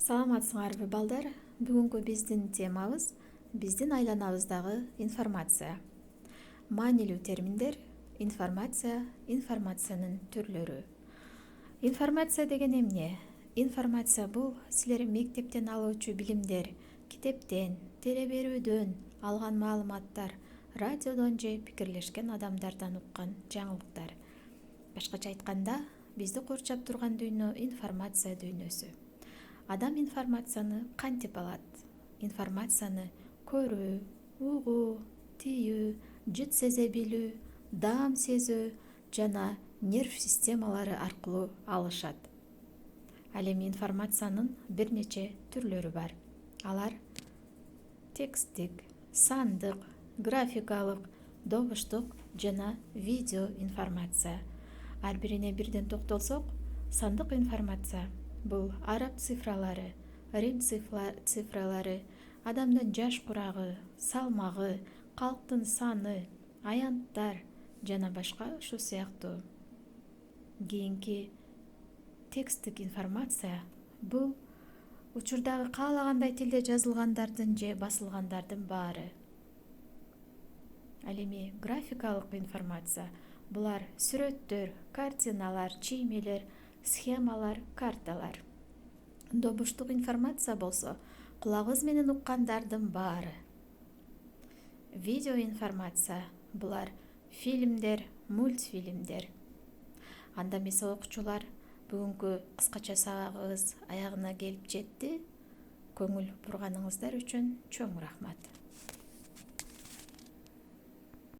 Саламатсыңарбы балдар? Бүгүнкү биздин темабыз биздин айланабыздагы информация. Маанилүү терминдер: информация, информациянын түрлөрү. Информация деген эмне? Информация бул силер мектептен алуучу билимдер, китептен, теле берүүдөн алган маалыматтар, радиодон же пикирлешкен адамдардан уккан жаңылыктар. Башкача айтканда, бизди курчап турган дүйнө информация дүйнөсү. Адам информацияны кантип алат? Информацияны көрүү, угуу, тийүү, жыт сезе билүү, даам сезүү жана нерв системалары аркылуу алышат. Ал эми информациянын бир нече түрлөрү бар. Алар текстик, сандык, графикалык, добуштук жана видео информация. Ар бирине бирден токтолсок, сандык информация бул араб цифралары, рим цифралары, адамдын жаш курагы, салмагы, калктын саны, аянттар жана башка ушул сыяктуу. Кийинки тексттик информация бул учурдагы каалагандай тилде жазылгандардын же басылгандардын баары. Ал эми графикалык информация булар сүрөттөр, картиналар, чиймелер, схемалар, карталар. Добуштук информация болсо кулагыбыз менен уккандардын баары. Видео информация булар фильмдер, мультфильмдер. Анда эмесе окуучулар, бүгүнкү кыскача сабагыбыз аягына келип жетти. Көңүл бурганыңыздар үчүн чоң рахмат.